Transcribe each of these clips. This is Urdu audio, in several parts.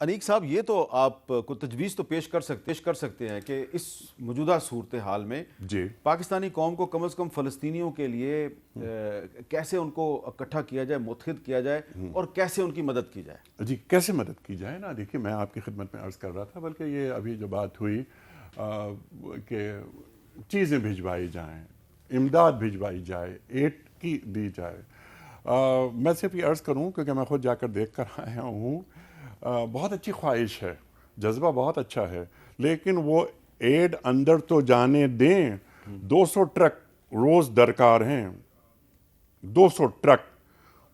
انیک صاحب، یہ تو آپ کو تجویز تو پیش کر سکتے ہیں کہ اس موجودہ صورتحال میں جی پاکستانی قوم کو کم از کم فلسطینیوں کے لیے کیسے ان کو اکٹھا کیا جائے، متحد کیا جائے اور کیسے ان کی مدد کی جائے؟ جی کیسے مدد کی جائے نا، دیکھیے میں آپ کی خدمت میں عرض کر رہا تھا، بلکہ یہ ابھی جو بات ہوئی کہ چیزیں بھجوائی جائیں، امداد بھجوائی جائے، ایڈ کی دی جائے، میں صرف یہ عرض کروں کیونکہ میں خود جا کر دیکھ کر آیا ہوں، بہت اچھی خواہش ہے، جذبہ بہت اچھا ہے، لیکن وہ ایڈ اندر تو جانے دیں۔ 200 ٹرک روز درکار ہیں، 200 ٹرک،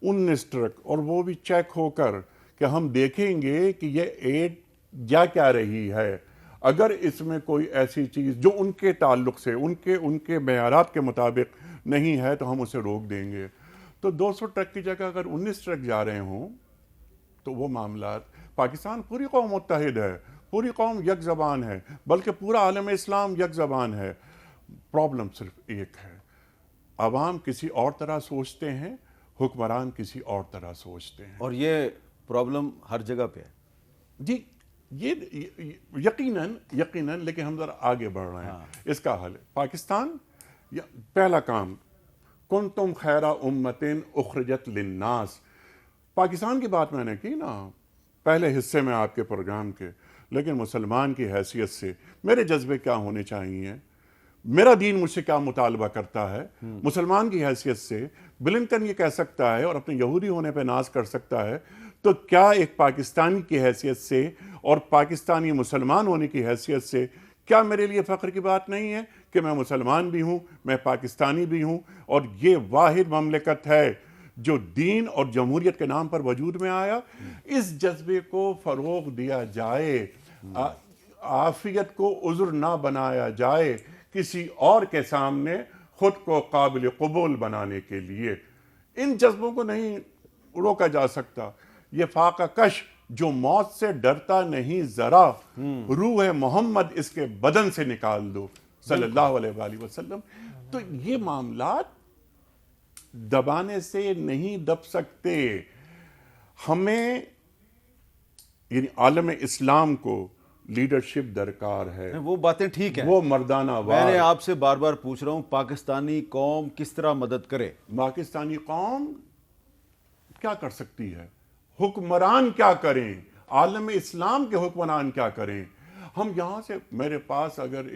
19 ٹرک، اور وہ بھی چیک ہو کر کہ ہم دیکھیں گے کہ یہ ایڈ جا کیا رہی ہے۔ اگر اس میں کوئی ایسی چیز جو ان کے تعلق سے ان کے معیارات کے مطابق نہیں ہے تو ہم اسے روک دیں گے۔ تو 200 ٹرک کی جگہ اگر 19 ٹرک جا رہے ہوں تو وہ معاملات، پاکستان پوری قوم متحد ہے، پوری قوم یک زبان ہے، بلکہ پورا عالم اسلام یک زبان ہے۔ پرابلم صرف ایک ہے، عوام کسی اور طرح سوچتے ہیں، حکمران کسی اور طرح سوچتے ہیں، اور یہ پرابلم ہر جگہ پہ ہے جی یہ یقیناً لیکن ہم ذرا آگے بڑھ رہے ہیں۔ اس کا حل پاکستان، پہلا کام، کنتم خیر امت اخرجت للناس، پاکستان کی بات میں نے کی نا پہلے حصے میں آپ کے پروگرام کے، لیکن مسلمان کی حیثیت سے میرے جذبے کیا ہونے چاہیے، میرا دین مجھ سے کیا مطالبہ کرتا ہے، مسلمان کی حیثیت سے بلنکن یہ کہہ سکتا ہے اور اپنے یہودی ہونے پہ ناز کر سکتا ہے، تو کیا ایک پاکستانی کی حیثیت سے اور پاکستانی مسلمان ہونے کی حیثیت سے کیا میرے لیے فخر کی بات نہیں ہے کہ میں مسلمان بھی ہوں، میں پاکستانی بھی ہوں، اور یہ واحد مملکت ہے جو دین اور جمہوریت کے نام پر وجود میں آیا۔ اس جذبے کو فروغ دیا جائے، عافیت کو عذر نہ بنایا جائے کسی اور کے سامنے خود کو قابل قبول بنانے کے لیے۔ ان جذبوں کو نہیں روکا جا سکتا۔ یہ فاقہ کش جو موت سے ڈرتا نہیں ذرا، روح محمد اس کے بدن سے نکال دو صلی اللہ علیہ وآلہ وسلم۔ تو یہ معاملات دبانے سے نہیں دب سکتے۔ ہمیں یعنی عالم اسلام کو لیڈرشپ درکار ہے، وہ باتیں ٹھیک ہیں، وہ مردانہ میں نے وار۔ آپ سے بار بار پوچھ رہا ہوں پاکستانی قوم کس طرح مدد کرے؟ پاکستانی قوم کیا کر سکتی ہے، حکمران کیا کریں، عالم اسلام کے حکمران کیا کریں۔ ہم یہاں سے، میرے پاس اگر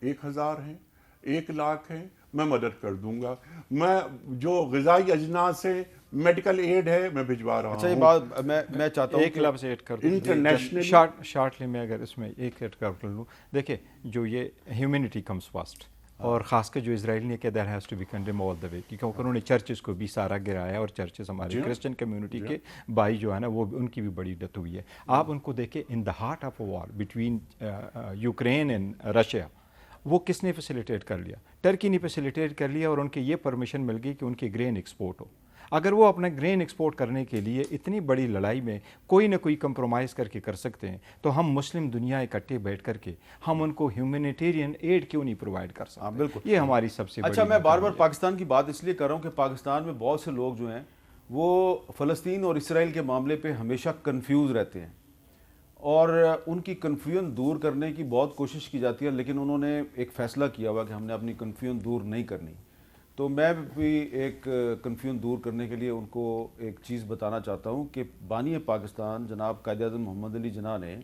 1000 ہیں، 1,00,000 ہیں، میں مدد کر دوں گا۔ میں جو غذائی اجناس ہے، میڈیکل ایڈ ہے، میں بھجوا رہا ہوں۔ اچھا، یہ بات میں چاہتا ہوں ایک لفظ ایڈ کر دوں انٹرنیشنل شارٹلی میں اگر اس میں ایک ایڈ کر لوں، دیکھیں جو یہ ہیومینٹی کمز فاسٹ، اور خاص کر جو اسرائیل نے کہا there has to be condemned all the way, کیونکہ انہوں نے چرچز کو بھی سارا گرایا، اور چرچز ہمارے کرسچن کمیونٹی کے بھائی جو ہے نا وہ ان کی بھی بڑی ڈیتھ ہوئی ہے۔ آپ ان کو دیکھیں، in the heart of a war between Ukraine and Russia, وہ کس نے فیسیلیٹیٹ کر لیا؟ ٹرکی نے فیسیلیٹیٹ کر لیا، اور ان کے یہ پرمیشن مل گئی کہ ان کی گرین ایکسپورٹ ہو۔ اگر وہ اپنا گرین ایکسپورٹ کرنے کے لیے اتنی بڑی لڑائی میں کوئی نہ کوئی کمپرومائز کر کے کر سکتے ہیں، تو ہم مسلم دنیا اکٹھے بیٹھ کر کے ہم ان کو ہیومینیٹیرین ایڈ کیوں نہیں پرووائڈ کر سکتے؟ بالکل، یہ ہماری سب سے بڑی۔ اچھا، میں بار بار پاکستان کی بات اس لیے کر رہا ہوں کہ پاکستان میں بہت سے لوگ جو ہیں وہ فلسطین اور اسرائیل کے معاملے پہ ہمیشہ کنفیوز رہتے ہیں، اور ان کی کنفیوژن دور کرنے کی بہت کوشش کی جاتی ہے، لیکن انہوں نے ایک فیصلہ کیا ہوا کہ ہم نے اپنی کنفیوژن دور نہیں کرنی۔ تو میں بھی ایک کنفیوژن دور کرنے کے لیے ان کو ایک چیز بتانا چاہتا ہوں کہ بانی پاکستان جناب قائد اعظم محمد علی جناح نے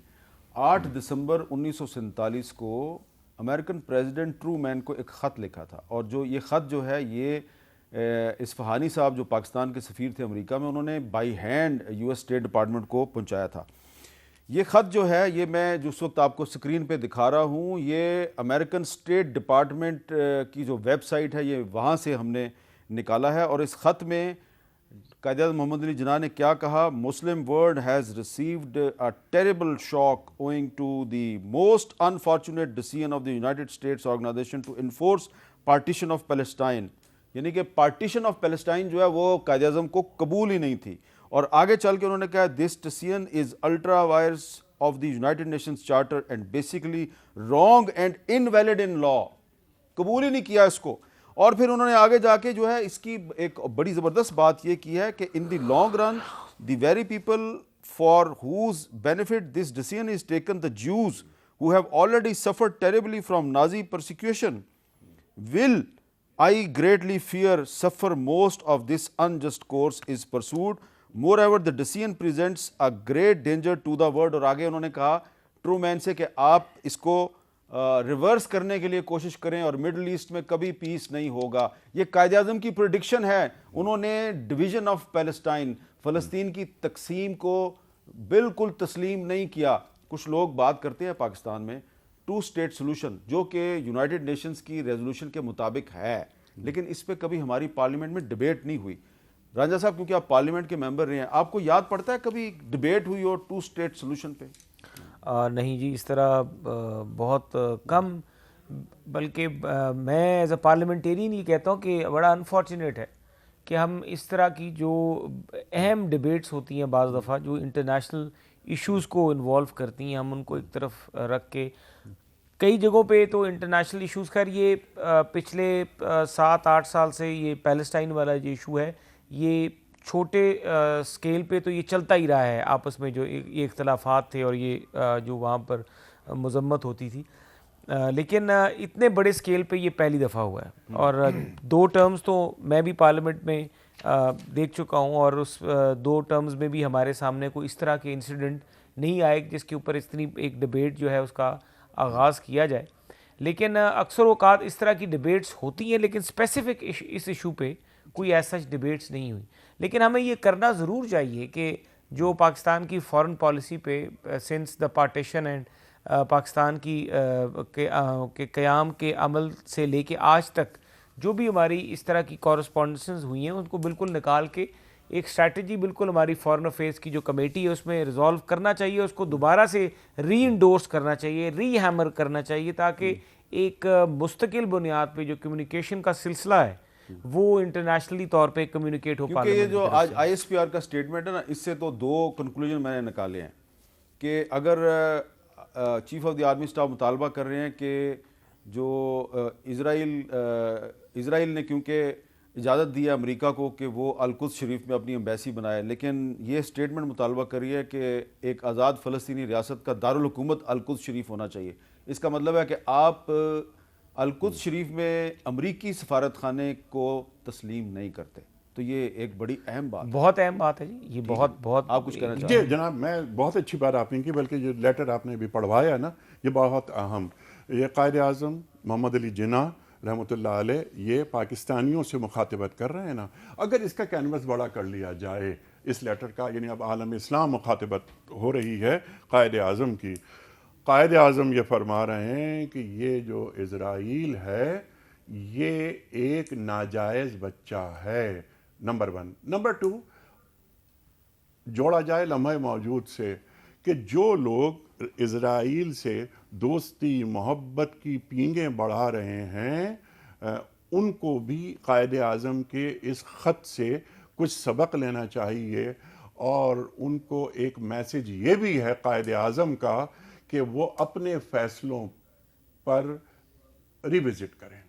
8 دسمبر 1947 کو امریکن پریزیڈنٹ ٹرومین کو ایک خط لکھا تھا، اور جو یہ خط جو ہے یہ اصفہانی صاحب جو پاکستان کے سفیر تھے امریکہ میں، انہوں نے by hand U S state department کو پہنچایا تھا۔ یہ خط جو ہے، یہ میں جس وقت آپ کو سکرین پہ دکھا رہا ہوں، یہ امریکن اسٹیٹ ڈپارٹمنٹ کی جو ویب سائٹ ہے، یہ وہاں سے ہم نے نکالا ہے، اور اس خط میں قائد اعظم محمد علی جناح نے کیا کہا؟ Muslim world has received a terrible shock owing to the most unfortunate decision of the United States organisation to enforce partition of Palestine, یعنی کہ پارٹیشن آف پیلسٹائن جو ہے وہ قائد اعظم کو قبول ہی نہیں تھی۔ اور آگے چل کے انہوں نے کہا this decision is ultra vires of the United Nations charter and basically wrong and invalid in law, قبول ہی نہیں کیا اس کو۔ اور پھر انہوں نے آگے جا کے جو ہے اس کی ایک بڑی زبردست بات یہ کی ہے کہ in the long run the very people for whose benefit this decision is taken, the Jews who have already suffered terribly from Nazi persecution will, I greatly fear, suffer most of this unjust course is pursued. Moreover, the decision presents a great danger to the world. اور آگے انہوں نے کہا ٹرو مین سے کہ آپ اس کو ریورس کرنے کے لیے کوشش کریں اور مڈل ایسٹ میں کبھی پیس نہیں ہوگا. یہ قائد اعظم کی پریڈکشن ہے. انہوں نے ڈویژن آف پیلسٹائن, فلسطین کی تقسیم کو بالکل تسلیم نہیں کیا. کچھ لوگ بات کرتے ہیں پاکستان میں ٹو اسٹیٹ سولوشن, جو کہ یونائٹڈ نیشنز کی ریزولوشن کے مطابق ہے, لیکن اس پہ کبھی ہماری پارلیمنٹ میں ڈبیٹ نہیں ہوئی. رانجھا صاحب, کیونکہ آپ پارلیمنٹ کے ممبر رہے ہیں, آپ کو یاد پڑتا ہے کبھی ڈبیٹ ہوئی ہو ٹو اسٹیٹ سولوشن پہ؟ نہیں جی, اس طرح بہت کم, بلکہ میں ایز اے پارلیمنٹیرین یہ کہتا ہوں کہ بڑا انفارچونیٹ ہے کہ ہم اس طرح کی جو اہم ڈبیٹس ہوتی ہیں بعض دفعہ جو انٹرنیشنل ایشوز کو انوالو کرتی ہیں, ہم ان کو ایک طرف رکھ کے کئی جگہوں پہ تو انٹرنیشنل ایشوز, خیر یہ پچھلے 7-8 سال سے یہ پیلسٹائن والا جو ایشو ہے یہ چھوٹے اسکیل پہ تو یہ چلتا ہی رہا ہے, آپس میں جو یہ اختلافات تھے اور یہ جو وہاں پر مذمت ہوتی تھی, لیکن اتنے بڑے اسکیل پہ یہ پہلی دفعہ ہوا ہے. اور 2 ٹرمز تو میں بھی پارلیمنٹ میں دیکھ چکا ہوں, اور اس 2 ٹرمز میں بھی ہمارے سامنے کوئی اس طرح کے انسیڈنٹ نہیں آئے جس کے اوپر اتنی ایک ڈبیٹ جو ہے اس کا آغاز کیا جائے. لیکن اکثر اوقات اس طرح کی ڈبیٹس ہوتی ہیں, لیکن اسپیسیفک اس ایشو پہ کوئی ایسا ڈبیٹس نہیں ہوئی. لیکن ہمیں یہ کرنا ضرور چاہیے کہ جو پاکستان کی فارن پالیسی پہ since the partition and Pakistan کی قیام کے عمل سے لے کے آج تک جو بھی ہماری اس طرح کی کورسپونڈنسز ہوئی ہیں ان کو بالکل نکال کے ایک اسٹریٹجی بالکل ہماری فارن افیئرس کی جو کمیٹی ہے اس میں ریزالو کرنا چاہیے, اس کو دوبارہ سے ری انڈورس کرنا چاہیے, ری ہیمر کرنا چاہیے, تاکہ ایک مستقل بنیاد پہ جو کمیونیکیشن کا سلسلہ ہے وہ انٹرنیشنلی طور پہ کمیونیکیٹ ہو. کیونکہ یہ جو آج آئی ایس پی آر کا اسٹیٹمنٹ ہے نا, اس سے تو 2 کنکلوژن میں نے نکالے ہیں کہ اگر chief of the army staff مطالبہ کر رہے ہیں کہ جو اسرائیل نے کیونکہ اجازت دی ہے امریکہ کو کہ وہ القدس شریف میں اپنی ایمبیسی بنائے, لیکن یہ اسٹیٹمنٹ مطالبہ کر رہی ہے کہ ایک آزاد فلسطینی ریاست کا دارالحکومت القدس شریف ہونا چاہیے. اس کا مطلب ہے کہ آپ القدس شریف میں امریکی سفارت خانے کو تسلیم نہیں کرتے. تو یہ ایک بڑی اہم بات, بہت اہم بات ہے جی, یہ بہت آپ کچھ کہنا چاہتے ہیں؟ جی جناب, میں بہت اچھی بات آپ نے کی, بلکہ جو لیٹر آپ نے بھی پڑھوایا نا یہ بہت اہم. یہ قائد اعظم محمد علی جناح رحمۃ اللہ علیہ یہ پاکستانیوں سے مخاطبت کر رہے ہیں نا, اگر اس کا کینوس بڑا کر لیا جائے اس لیٹر کا, یعنی اب عالم اسلام مخاطبت ہو رہی ہے قائد اعظم کی. قائد اعظم یہ فرما رہے ہیں کہ یہ جو اسرائیل ہے یہ ایک ناجائز بچہ ہے, نمبر 1. نمبر 2, جوڑا جائے لمحہ موجود سے کہ جو لوگ اسرائیل سے دوستی محبت کی پینگیں بڑھا رہے ہیں ان کو بھی قائد اعظم کے اس خط سے کچھ سبق لینا چاہیے, اور ان کو ایک میسج یہ بھی ہے قائد اعظم کا کہ وہ اپنے فیصلوں پر ریوزٹ کریں.